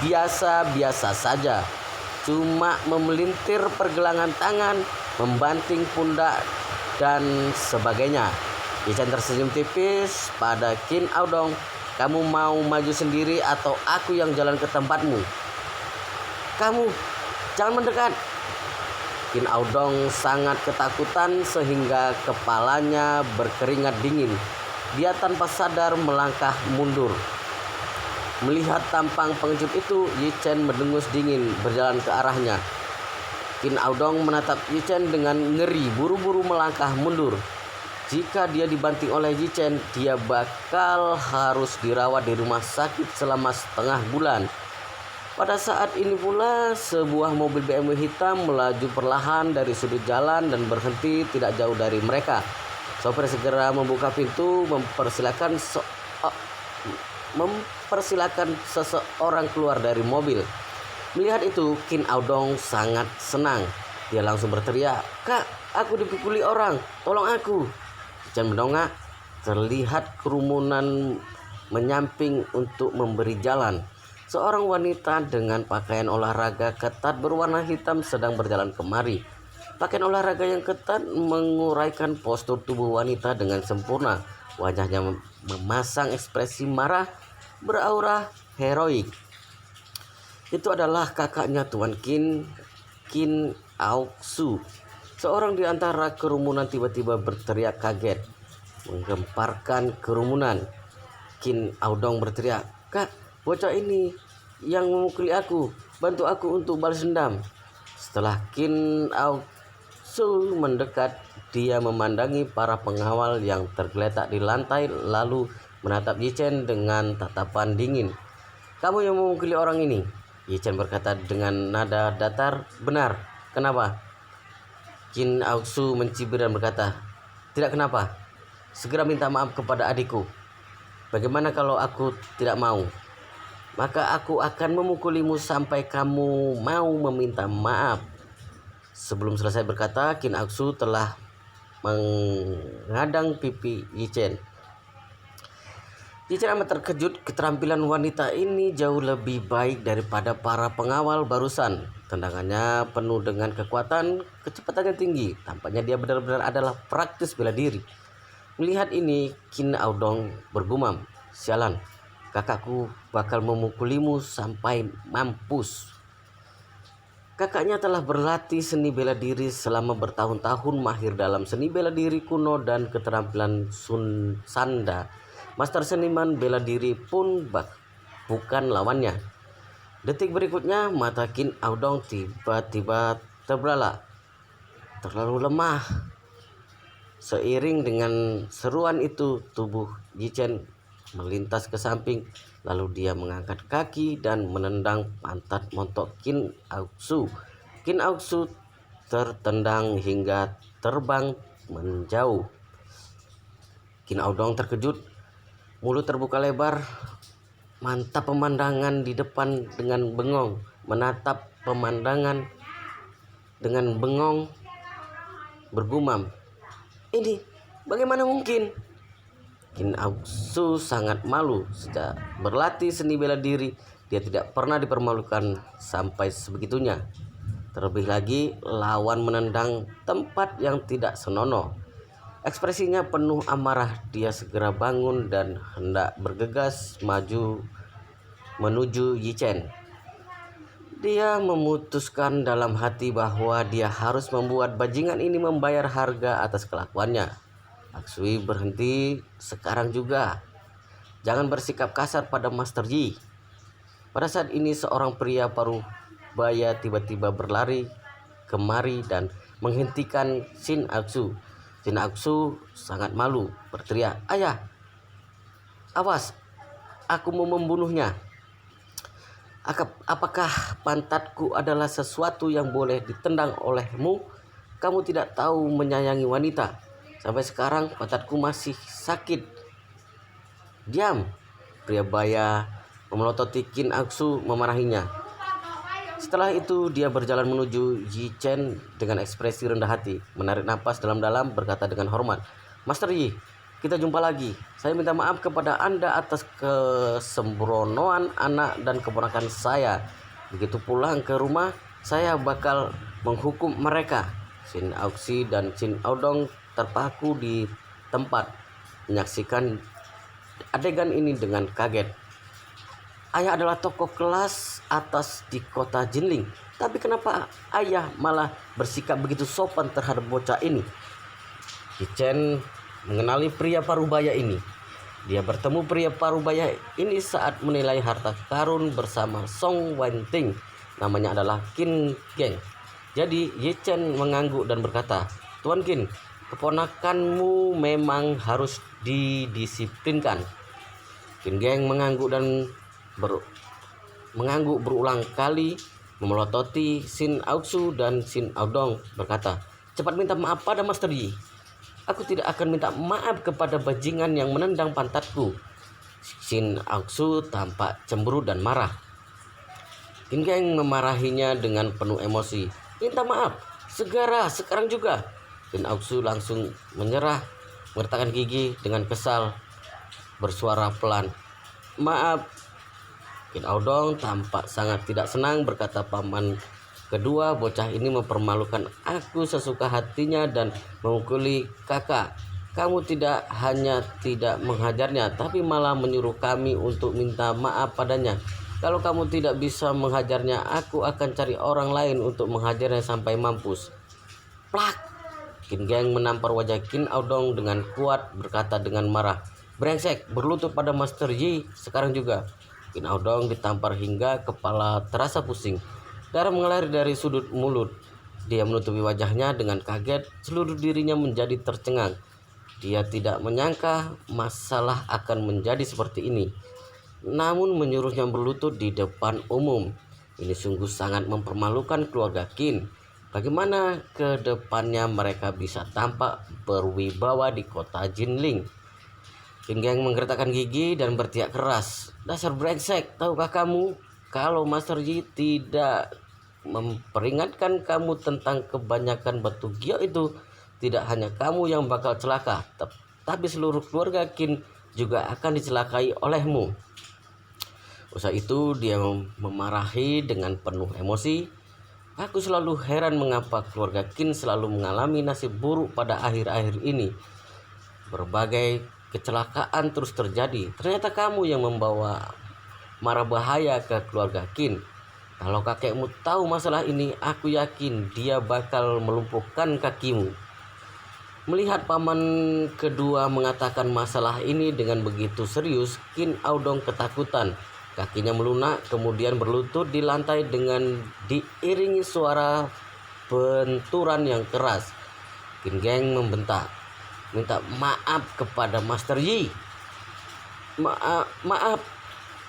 biasa-biasa saja. Cuma memelintir pergelangan tangan, membanting pundak, dan sebagainya. Yi Chen tersenyum tipis pada Qin Aodong. Kamu mau maju sendiri atau aku yang jalan ke tempatmu? Kamu, jangan mendekat. Qin Aodong sangat ketakutan sehingga kepalanya berkeringat dingin. Dia tanpa sadar melangkah mundur. Melihat tampang pengecut itu, Yi Chen mendengus dingin berjalan ke arahnya. Qin Aodong menatap Yi Chen dengan ngeri, buru-buru melangkah mundur. Jika dia dibanting oleh Yi Chen, dia bakal harus dirawat di rumah sakit selama setengah bulan. Pada saat ini pula, sebuah mobil BMW hitam melaju perlahan dari sudut jalan dan berhenti tidak jauh dari mereka. Sopir segera membuka pintu, mempersilakan seseorang keluar dari mobil. Melihat itu, Qin Aodong sangat senang. Dia langsung berteriak, "Kak, aku dipukuli orang, tolong aku." Yi Chen mendongak. Terlihat kerumunan menyamping untuk memberi jalan. Seorang wanita dengan pakaian olahraga ketat berwarna hitam sedang berjalan kemari. Pakaian olahraga yang ketat menguraikan postur tubuh wanita dengan sempurna. Wajahnya memasang ekspresi marah, beraura heroik. Itu adalah kakaknya Tuan Qin, Qin Aoksu. Seorang di antara kerumunan tiba-tiba berteriak kaget, menggemparkan kerumunan. Qin Aodong berteriak, "Kak, bocah ini yang memukuli aku, bantu aku untuk balas dendam." Setelah Qin Aoksu mendekat, dia memandangi para pengawal yang tergeletak di lantai lalu menatap Yi Chen dengan tatapan dingin. "Kamu yang memukuli orang ini?" Yi Chen berkata dengan nada datar. "Benar. Kenapa?" Qin Aoksu mencibir dan berkata, "Tidak kenapa. Segera minta maaf kepada adikku. Bagaimana kalau aku tidak mau? Maka aku akan memukulimu sampai kamu mau meminta maaf." Sebelum selesai berkata, Qin Aoksu telah mengadang pipi Yi Chen. Yi Chen amat terkejut. Keterampilan wanita ini jauh lebih baik daripada para pengawal barusan. Tendangannya penuh dengan kekuatan, kecepatannya tinggi. Tampaknya dia benar-benar adalah praktis bela diri. Melihat ini, Qin Aodong bergumam, "Sialan, kakakku bakal memukulimu sampai mampus." Kakaknya telah berlatih seni bela diri selama bertahun-tahun, mahir dalam seni bela diri kuno dan keterampilan Sun Sanda. Master seniman bela diri pun bukan lawannya. Detik berikutnya, mata Qin Aodong tiba-tiba terbelalak. Terlalu lemah. Seiring dengan seruan itu, tubuh Yi Chen melintas ke samping, lalu dia mengangkat kaki dan menendang pantat montok Qin Aoksu. Qin Aoksu tertendang hingga terbang menjauh. Qin Aodong terkejut, mulut terbuka lebar, mantap pemandangan di depan dengan bengong, menatap pemandangan dengan bengong, bergumam, "Ini bagaimana mungkin?" Qin Aoksu sangat malu. Sejak berlatih seni bela diri, dia tidak pernah dipermalukan sampai sebegitunya. Terlebih lagi lawan menendang tempat yang tidak senonoh. Ekspresinya penuh amarah. Dia segera bangun dan hendak bergegas maju menuju Yi Chen. Dia memutuskan dalam hati bahwa dia harus membuat bajingan ini membayar harga atas kelakuannya. Aksui, berhenti sekarang juga. Jangan bersikap kasar pada Master Yi. Pada saat ini seorang pria parubaya tiba-tiba berlari kemari dan menghentikan Qin Aoksu. Qin Aoksu sangat malu, berteriak, "Ayah, awas, aku mau membunuhnya. Apakah pantatku adalah sesuatu yang boleh ditendang olehmu? Kamu tidak tahu menyayangi wanita. Sampai sekarang pantatku masih sakit. Diam! Pria baya memelototi Qin Aoksu memarahinya. Setelah itu dia berjalan menuju Yi Chen dengan ekspresi rendah hati, menarik napas dalam-dalam, berkata dengan hormat, "Master Yi, kita jumpa lagi. Saya minta maaf kepada Anda atas kesembronoan anak dan keponakan saya. Begitu pulang ke rumah, saya bakal menghukum mereka." Shin Aoksu dan Shin Aodong terpaku di tempat menyaksikan adegan ini dengan kaget. Ayah adalah tokoh kelas atas di kota Jinling, tapi kenapa ayah malah bersikap begitu sopan terhadap bocah ini? Yi Chen mengenali pria parubaya ini. Dia bertemu pria parubaya ini saat menilai harta karun bersama Song Wenting. Namanya adalah Qin Geng. Jadi Yi Chen mengangguk dan berkata, "Tuan Qin, keponakanmu memang harus didisiplinkan." Qin Geng mengangguk berulang kali, memelototi Shin Aoksu dan Shin Aodong, berkata, "Cepat minta maaf pada Master Yi. Aku tidak akan minta maaf kepada bajingan yang menendang pantatku." Shin Aoksu tampak cemburu dan marah. Qin Geng memarahinya dengan penuh emosi. "Minta maaf, segera, sekarang juga." Shin Aoksu langsung menyerah, mengertakkan gigi dengan kesal, bersuara pelan, "Maaf." Qin Aodong tampak sangat tidak senang, berkata, "Paman kedua, bocah ini mempermalukan aku sesuka hatinya dan memukuli kakak. Kamu tidak hanya tidak menghajarnya, tapi malah menyuruh kami untuk minta maaf padanya. Kalau kamu tidak bisa menghajarnya, aku akan cari orang lain untuk menghajarnya sampai mampus." Plak! Qin Geng menampar wajah Qin Aodong dengan kuat, berkata dengan marah, "Brengsek, berlutut pada Master Yi sekarang juga." Qin Aodong ditampar hingga kepala terasa pusing. Darah mengalir dari sudut mulut. Dia menutupi wajahnya dengan kaget, seluruh dirinya menjadi tercengang. Dia tidak menyangka masalah akan menjadi seperti ini. Namun menyuruhnya berlutut di depan umum. Ini sungguh sangat mempermalukan keluarga Qin. Bagaimana ke depannya mereka bisa tampak berwibawa di kota Jinling? Qin Geng menggertakkan gigi dan berteriak keras, "Dasar brengsek, tahukah kamu kalau Master Yi tidak memperingatkan kamu tentang kebanyakan batu gio itu, tidak hanya kamu yang bakal celaka, tapi seluruh keluarga Qin juga akan dicelakai olehmu." Usai itu dia memarahi dengan penuh emosi, "Aku selalu heran mengapa keluarga Qin selalu mengalami nasib buruk pada akhir-akhir ini. Berbagai kecelakaan terus terjadi. Ternyata kamu yang membawa mara bahaya ke keluarga Qin. Kalau kakekmu tahu masalah ini, aku yakin dia bakal melumpuhkan kakimu." Melihat paman kedua mengatakan masalah ini dengan begitu serius, Qin Aodong ketakutan. Kakinya melunak, kemudian berlutut di lantai dengan diiringi suara benturan yang keras. Qin Geng membentak, "Minta maaf kepada Master Yi." Maaf.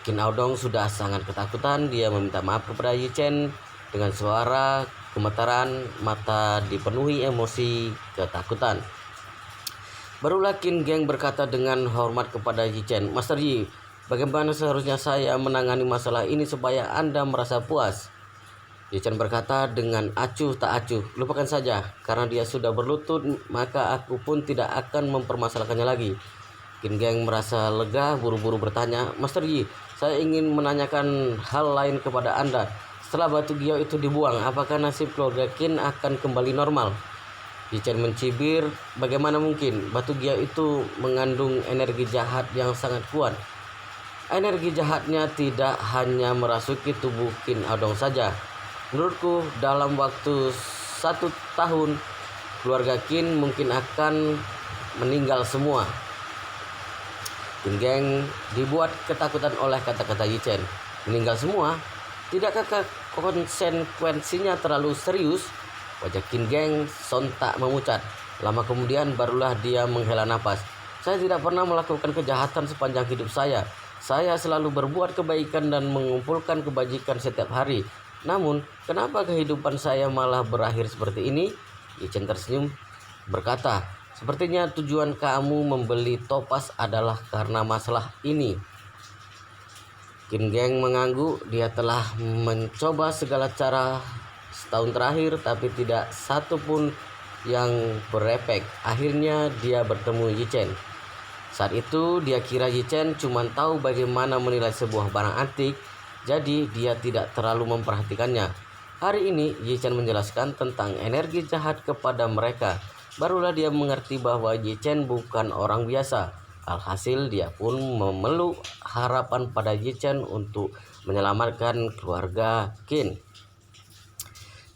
Qin Aodong sudah sangat ketakutan. Dia meminta maaf kepada Yi Chen dengan suara gemetaran, mata dipenuhi emosi ketakutan. Barulah Qin Geng berkata dengan hormat kepada Yi Chen, "Master Yi, bagaimana seharusnya saya menangani masalah ini supaya Anda merasa puas?" Yi Chen berkata dengan acuh tak acuh, "Lupakan saja, karena dia sudah berlutut, maka aku pun tidak akan mempermasalahkannya lagi." Qin Geng merasa lega, buru-buru bertanya, "Master Yi, saya ingin menanyakan hal lain kepada Anda. Setelah batu gio itu dibuang, apakah nasib keluarga Qin akan kembali normal?" Yi Chen mencibir, "Bagaimana mungkin? Batu gio itu mengandung energi jahat yang sangat kuat. Energi jahatnya tidak hanya merasuki tubuh Qin Aodong saja. Menurutku dalam waktu 1 tahun keluarga Qin mungkin akan meninggal semua." Qin Geng dibuat ketakutan oleh kata-kata Yi Chen. "Meninggal semua? Tidakkah konsekuensinya terlalu serius?" Wajah Qin Geng sontak memucat. Lama kemudian barulah dia menghela napas. "Saya tidak pernah melakukan kejahatan sepanjang hidup saya. Saya selalu berbuat kebaikan dan mengumpulkan kebajikan setiap hari. Namun, kenapa kehidupan saya malah berakhir seperti ini?" Yi Chen tersenyum berkata, Sepertinya tujuan kamu membeli topaz adalah karena masalah ini. Qin Geng mengangguk. Dia telah mencoba segala cara setahun terakhir, tapi tidak satu pun yang berefek. Akhirnya dia bertemu Yi Chen. Saat itu dia kira Yi Chen cuma tahu bagaimana menilai sebuah barang antik, jadi dia tidak terlalu memperhatikannya. Hari ini Yi Chen menjelaskan tentang energi jahat kepada mereka. Barulah dia mengerti bahwa Yi Chen bukan orang biasa. Alhasil dia pun memeluk harapan pada Yi Chen untuk menyelamatkan keluarga Qin.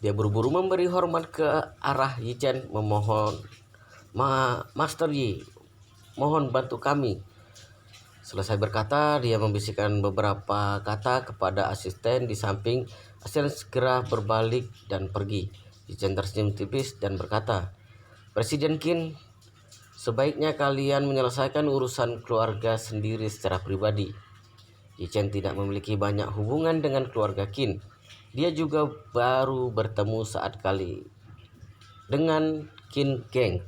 Dia buru-buru memberi hormat ke arah Yi Chen, memohon, Master Yi, mohon bantu kami. Selesai berkata, dia membisikkan beberapa kata kepada asisten di samping. Asisten segera berbalik dan pergi. Yi Chen tersenyum tipis dan berkata, Presiden Qin, sebaiknya kalian menyelesaikan urusan keluarga sendiri secara pribadi. Yi Chen tidak memiliki banyak hubungan dengan keluarga Qin. Dia juga baru bertemu saat kali dengan Qin Geng.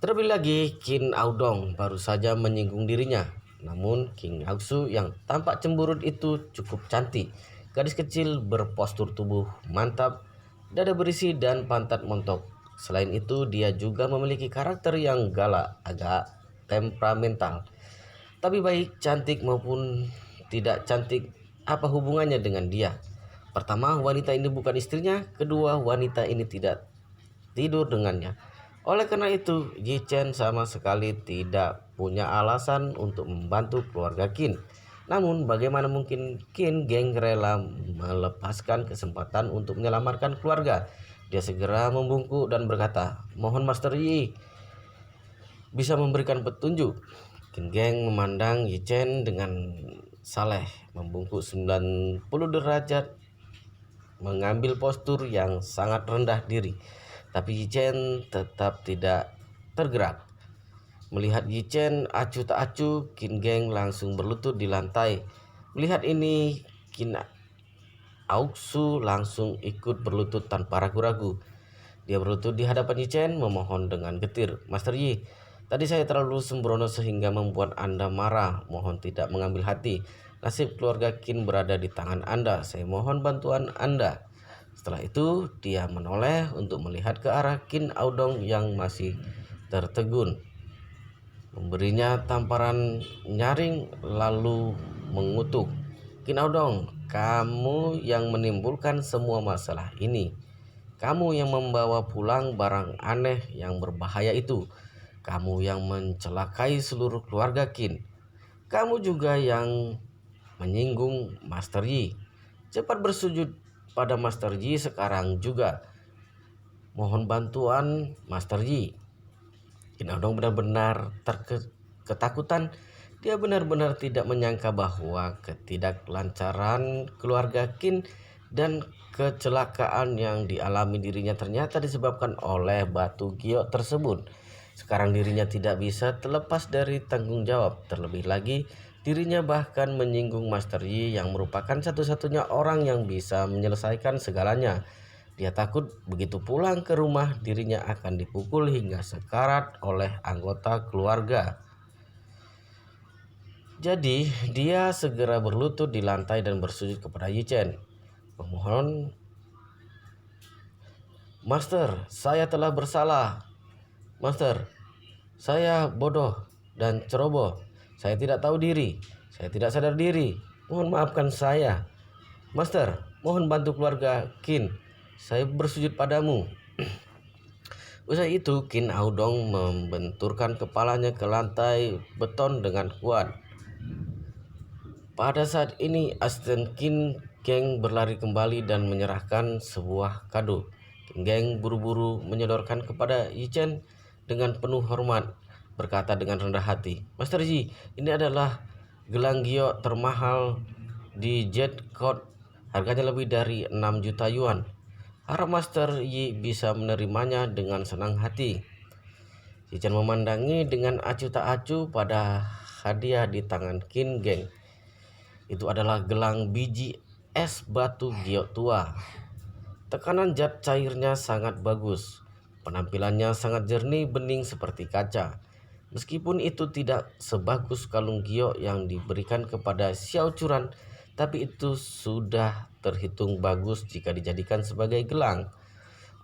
Terlebih lagi, Qin Audong baru saja menyinggung dirinya. Namun King Aoksu yang tampak cemburut itu cukup cantik. Gadis kecil berpostur tubuh mantap, dada berisi dan pantat montok. Selain itu, dia juga memiliki karakter yang galak, agak temperamental. Tapi baik cantik maupun tidak cantik, apa hubungannya dengan dia? Pertama, wanita ini bukan istrinya. Kedua, wanita ini tidak tidur dengannya. Oleh karena itu, Yi Chen sama sekali tidak punya alasan untuk membantu keluarga Qin. Namun, bagaimana mungkin Qin Geng rela melepaskan kesempatan untuk menyelamatkan keluarga? Dia segera membungkuk dan berkata, mohon Master Yi bisa memberikan petunjuk. Qin Geng memandang Yi Chen dengan saleh, membungkuk 90 derajat, mengambil postur yang sangat rendah diri. Tapi Yi Chen tetap tidak tergerak. Melihat Yi Chen acuh tak acuh, Qin Geng langsung berlutut di lantai. Melihat ini, Qin Aoksu langsung ikut berlutut tanpa ragu-ragu. Dia berlutut di hadapan Yi Chen, memohon dengan getir, Master Yi, tadi saya terlalu sembrono sehingga membuat Anda marah. Mohon tidak mengambil hati. Nasib keluarga Qin berada di tangan Anda. Saya mohon bantuan Anda. Setelah itu, dia menoleh untuk melihat ke arah Qin Audong yang masih tertegun. Memberinya tamparan nyaring lalu mengutuk. Qin Audong, kamu yang menimbulkan semua masalah ini. Kamu yang membawa pulang barang aneh yang berbahaya itu. Kamu yang mencelakai seluruh keluarga Qin. Kamu juga yang menyinggung Master Yi. Cepat bersujud pada Master Yi sekarang juga. Mohon bantuan Master Yi. Qin Audong benar-benar ketakutan. Dia benar-benar tidak menyangka bahwa ketidaklancaran keluarga Qin dan kecelakaan yang dialami dirinya ternyata disebabkan oleh batu giok tersebut. Sekarang dirinya tidak bisa terlepas dari tanggung jawab. Terlebih lagi, dirinya bahkan menyinggung Master Yi yang merupakan satu-satunya orang yang bisa menyelesaikan segalanya. Dia takut begitu pulang ke rumah dirinya akan dipukul hingga sekarat oleh anggota keluarga. Jadi dia segera berlutut di lantai dan bersujud kepada Yi Chen. Memohon, Master, saya telah bersalah. Master, saya bodoh dan ceroboh. Saya tidak tahu diri. Saya tidak sadar diri. Mohon maafkan saya. Master, mohon bantu keluarga Qin. Saya bersujud padamu. Usai itu, Qin Audong membenturkan kepalanya ke lantai beton dengan kuat. Pada saat ini, asisten Qin Geng berlari kembali dan menyerahkan sebuah kado. Qin Geng buru-buru menyodorkan kepada Yi Chen dengan penuh hormat, berkata dengan rendah hati, Master Yi, ini adalah gelang giok termahal di Jet Court. Harganya lebih dari 6 juta yuan. Harap Master Yi bisa menerimanya dengan senang hati. Yi Chen memandangi dengan acuh tak acuh pada hadiah di tangan Qin Geng. Itu adalah gelang biji es batu giok tua. Tekanan zat cairnya sangat bagus. Penampilannya sangat jernih bening seperti kaca. Meskipun itu tidak sebagus kalung giok yang diberikan kepada Xiao Churan, tapi itu sudah terhitung bagus jika dijadikan sebagai gelang.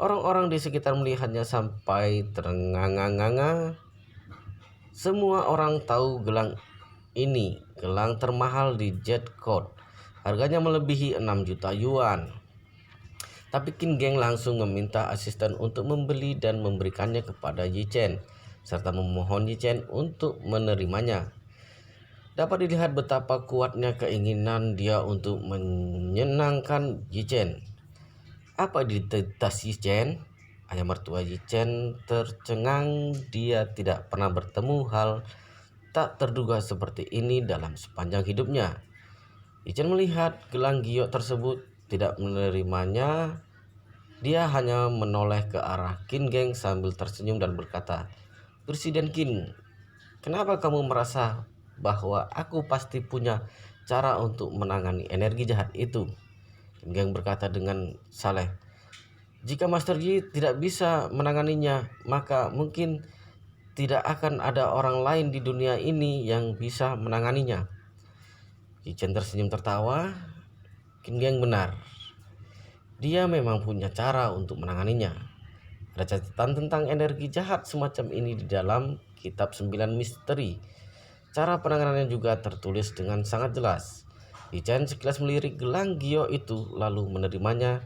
Orang-orang di sekitar melihatnya sampai terengah-engah. Semua orang tahu gelang ini, gelang termahal di Jet Court. Harganya melebihi 6 juta yuan. Tapi Qin Geng langsung meminta asisten untuk membeli dan memberikannya kepada Yi Chen, serta memohon Yi Chen untuk menerimanya. Dapat dilihat betapa kuatnya keinginan dia untuk menyenangkan Yi Chen. Apa identitas Yi Chen? Ayah mertua Yi Chen tercengang, dia tidak pernah bertemu hal tak terduga seperti ini dalam sepanjang hidupnya. Yi Chen melihat gelang giok tersebut, tidak menerimanya. Dia hanya menoleh ke arah Qin Geng sambil tersenyum dan berkata, "Presiden Qin, kenapa kamu merasa bahwa aku pasti punya cara untuk menangani energi jahat itu?" Qin Geng berkata dengan saleh, "Jika Master Yi tidak bisa menanganinya, maka mungkin tidak akan ada orang lain di dunia ini yang bisa menanganinya." Yi Chen tersenyum tertawa. Qin Geng benar. Dia memang punya cara untuk menanganinya. Ada catatan tentang energi jahat semacam ini di dalam kitab 9 misteri. Cara penanganannya juga tertulis dengan sangat jelas. Yi Chen sekilas melirik gelang giok itu lalu menerimanya.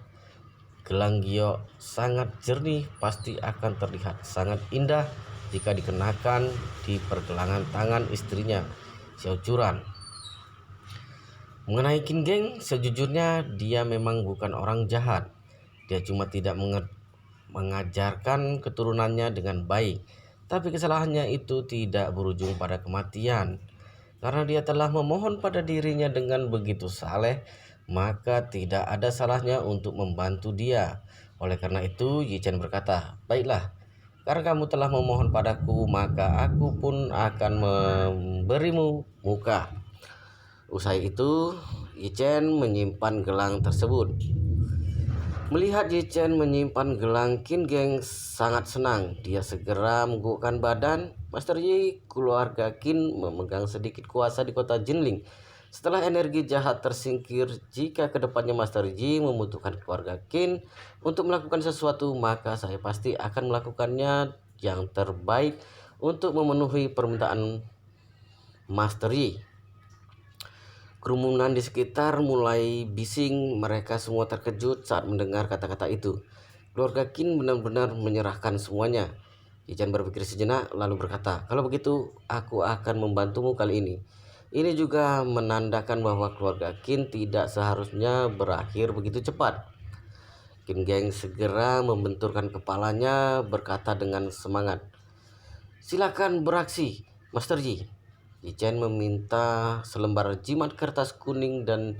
Gelang giok sangat jernih, pasti akan terlihat sangat indah jika dikenakan di pergelangan tangan istrinya, Xiao Churan. Mengenai Qin Geng, sejujurnya dia memang bukan orang jahat. Dia cuma tidak mengajarkan keturunannya dengan baik. Tapi kesalahannya itu tidak berujung pada kematian. Karena dia telah memohon pada dirinya dengan begitu saleh, maka tidak ada salahnya untuk membantu dia. Oleh karena itu, Yi Chen berkata, "Baiklah, karena kamu telah memohon padaku, maka aku pun akan memberimu muka." Usai itu, Yi Chen menyimpan gelang tersebut. Melihat Yi Chen menyimpan gelang, Qin Geng sangat senang. Dia segera menggugurkan badan. Master Yi, keluarga Qin memegang sedikit kuasa di kota Jinling. Setelah energi jahat tersingkir, jika kedepannya Master Yi membutuhkan keluarga Qin untuk melakukan sesuatu, maka saya pasti akan melakukannya yang terbaik untuk memenuhi permintaan Master Yi. Kerumunan di sekitar mulai bising. Mereka semua terkejut saat mendengar kata-kata itu. Keluarga Qin benar-benar menyerahkan semuanya. Yi Chen berpikir sejenak lalu berkata, "Kalau begitu, aku akan membantumu kali ini." Ini juga menandakan bahwa keluarga Qin tidak seharusnya berakhir begitu cepat. Qin Geng segera membenturkan kepalanya, berkata dengan semangat, "Silakan beraksi, Master Yi." Yi Chen meminta selembar jimat kertas kuning dan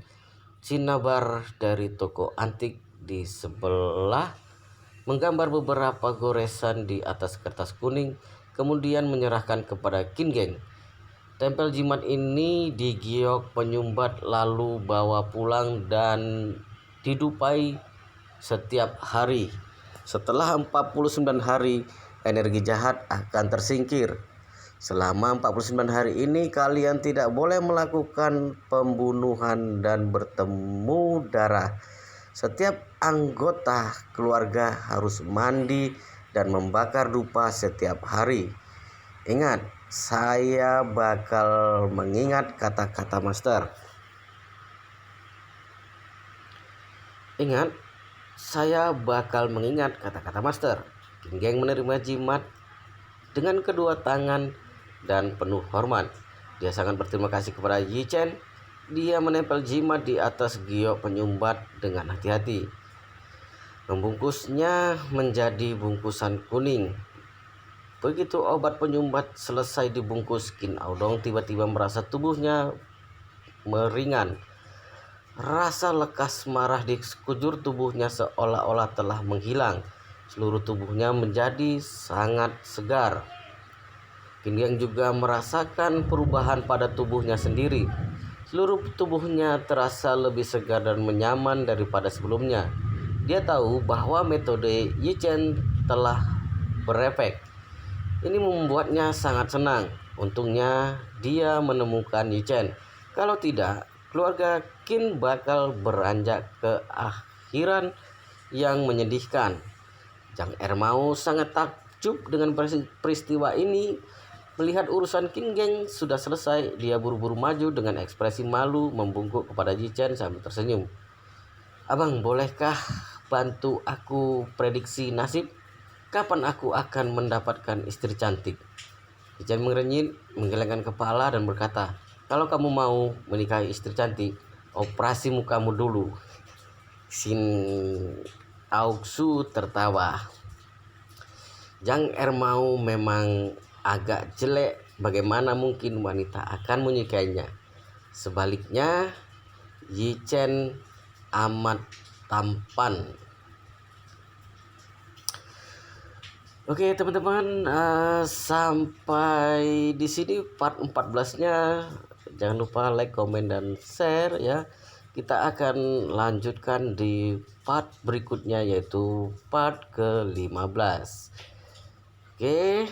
cinnabar dari toko antik di sebelah, menggambar beberapa goresan di atas kertas kuning, kemudian menyerahkan kepada Qin Geng. Tempel jimat ini di giok penyumbat, lalu bawa pulang dan didupai setiap hari. Setelah 49 hari, energi jahat akan tersingkir. Selama 49 hari ini kalian tidak boleh melakukan pembunuhan dan bertemu darah. Setiap anggota keluarga harus mandi dan membakar dupa setiap hari. Ingat, saya bakal mengingat kata-kata Master. Ingat, saya bakal mengingat kata-kata Master. Qin Geng menerima jimat dengan kedua tangan dan penuh hormat. Dia sangat berterima kasih kepada Yi Chen. Dia menempel jimat di atas giok penyumbat dengan hati-hati. Membungkusnya menjadi bungkusan kuning. Begitu obat penyumbat selesai dibungkus, Qin Aodong tiba-tiba merasa tubuhnya meringan. Rasa lekas marah di sekujur tubuhnya seolah-olah telah menghilang. Seluruh tubuhnya menjadi sangat segar. Qin Geng juga merasakan perubahan pada tubuhnya sendiri. Seluruh tubuhnya terasa lebih segar dan nyaman daripada sebelumnya. Dia tahu bahwa metode Yi Chen telah berefek. Ini membuatnya sangat senang. Untungnya dia menemukan Yi-Chen. Kalau tidak, keluarga Qin bakal beranjak ke akhiran yang menyedihkan. Zhang Ermau sangat takjub dengan peristiwa ini. Melihat urusan Qin Gang sudah selesai, dia buru-buru maju dengan ekspresi malu membungkuk kepada Yi-Chen sambil tersenyum. Abang, bolehkah bantu aku prediksi nasib? Kapan aku akan mendapatkan istri cantik? Yi-Chen mengerenyit, menggelengkan kepala dan berkata, kalau kamu mau menikahi istri cantik, operasi mukamu dulu. Xin Aoxu tertawa. Zhang Ermau memang agak jelek, bagaimana mungkin wanita akan menyukainya? Sebaliknya, Yi-Chen amat tampan. Oke teman-teman, sampai di sini part 14-nya. Jangan lupa like, komen, dan share ya. Kita akan lanjutkan di part berikutnya, yaitu part ke-15. Oke.